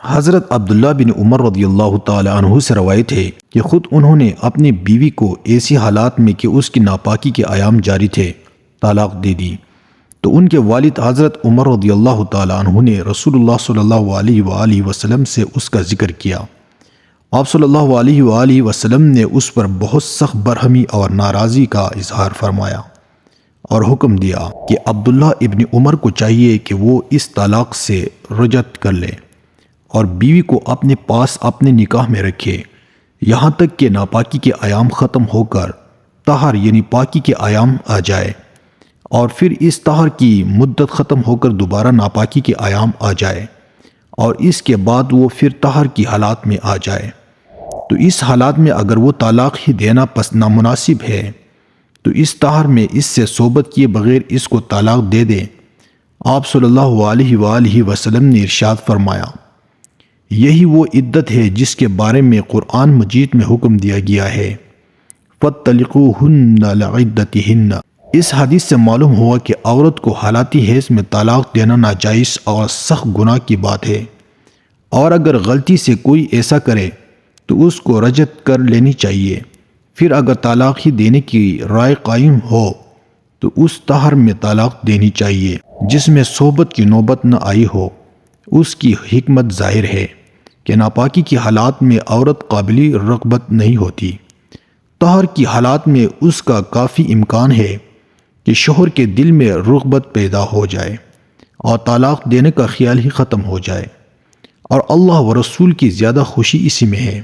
حضرت عبداللہ بن عمر رضی اللہ تعالی عنہ سے روایت ہے کہ خود انہوں نے اپنی بیوی کو ایسی حالات میں کہ اس کی ناپاکی کے ایام جاری تھے طلاق دے دی، تو ان کے والد حضرت عمر رضی اللہ تعالی عنہ نے رسول اللہ صلی اللہ علیہ وآلہ وسلم سے اس کا ذکر کیا۔ آپ صلی اللہ علیہ وآلہ وسلم نے اس پر بہت سخت برہمی اور ناراضی کا اظہار فرمایا اور حکم دیا کہ عبداللہ ابن عمر کو چاہیے کہ وہ اس طلاق سے رجعت کر لے اور بیوی کو اپنے پاس اپنے نکاح میں رکھے یہاں تک کہ ناپاکی کے ایام ختم ہو کر طہر یعنی پاکی کے ایام آ جائے، اور پھر اس طہر کی مدت ختم ہو کر دوبارہ ناپاکی کے ایام آ جائے، اور اس کے بعد وہ پھر طہر کی حالات میں آ جائے۔ تو اس حالات میں اگر وہ طلاق ہی دینا نامناسب ہے تو اس طہر میں اس سے صحبت کیے بغیر اس کو طلاق دے دے۔ آپ صلی اللہ علیہ وآلہ وسلم نے ارشاد فرمایا، یہی وہ عدت ہے جس کے بارے میں قرآن مجید میں حکم دیا گیا ہے، فَاتَّلِقُوهُنَّ لَعِدَّتِهِنَّ۔ اس حدیث سے معلوم ہوا کہ عورت کو حالاتی حیض میں طلاق دینا ناجائز اور سخت گناہ کی بات ہے، اور اگر غلطی سے کوئی ایسا کرے تو اس کو رجعت کر لینی چاہیے۔ پھر اگر طلاق ہی دینے کی رائے قائم ہو تو اس طہر میں طلاق دینی چاہیے جس میں صحبت کی نوبت نہ آئی ہو۔ اس کی حکمت ظاہر ہے کہ ناپاکی کی حالات میں عورت قابل رغبت نہیں ہوتی، طہر کی حالات میں اس کا کافی امکان ہے کہ شوہر کے دل میں رغبت پیدا ہو جائے اور طلاق دینے کا خیال ہی ختم ہو جائے، اور اللہ و رسول کی زیادہ خوشی اسی میں ہے۔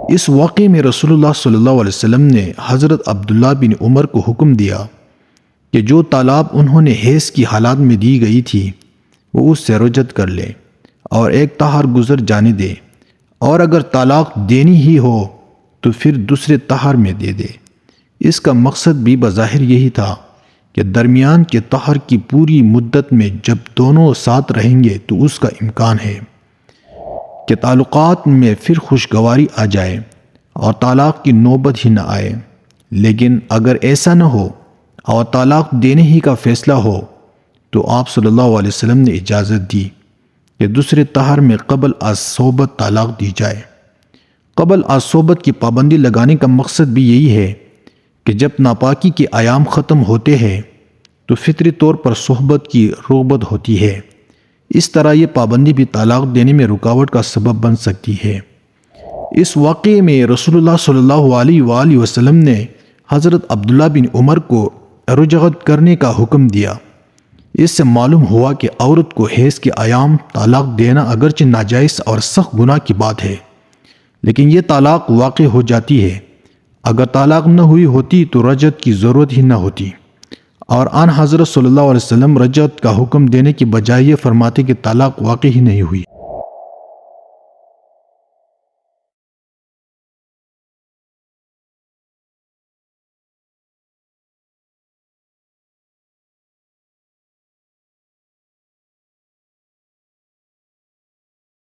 اس واقعے میں رسول اللہ صلی اللہ علیہ وسلم نے حضرت عبداللہ بن عمر کو حکم دیا کہ جو طلاق انہوں نے حیض کی حالات میں دی گئی تھی وہ اس سے رجعت کر لے اور ایک طہر گزر جانے دے، اور اگر طلاق دینی ہی ہو تو پھر دوسرے طہر میں دے دے۔ اس کا مقصد بھی بظاہر یہی تھا کہ درمیان کے طہر کی پوری مدت میں جب دونوں ساتھ رہیں گے تو اس کا امکان ہے کہ تعلقات میں پھر خوشگواری آ جائے اور طلاق کی نوبت ہی نہ آئے۔ لیکن اگر ایسا نہ ہو اور طلاق دینے ہی کا فیصلہ ہو تو آپ صلی اللہ علیہ وسلم نے اجازت دی کہ دوسرے طہر میں قبل از صحبت طلاق دی جائے۔ قبل از صحبت کی پابندی لگانے کا مقصد بھی یہی ہے کہ جب ناپاکی کے ایام ختم ہوتے ہیں تو فطری طور پر صحبت کی رغبت ہوتی ہے، اس طرح یہ پابندی بھی طلاق دینے میں رکاوٹ کا سبب بن سکتی ہے۔ اس واقعے میں رسول اللہ صلی اللہ علیہ وآلہ وسلم نے حضرت عبداللہ بن عمر کو رجعت کرنے کا حکم دیا۔ اس سے معلوم ہوا کہ عورت کو حیض کے ایام طلاق دینا اگرچہ ناجائز اور سخت گناہ کی بات ہے، لیکن یہ طلاق واقع ہو جاتی ہے۔ اگر طلاق نہ ہوئی ہوتی تو رجعت کی ضرورت ہی نہ ہوتی، اور آن حضرت صلی اللہ علیہ وسلم رجعت کا حکم دینے کی بجائے یہ فرماتے کہ طلاق واقع ہی نہیں ہوئی۔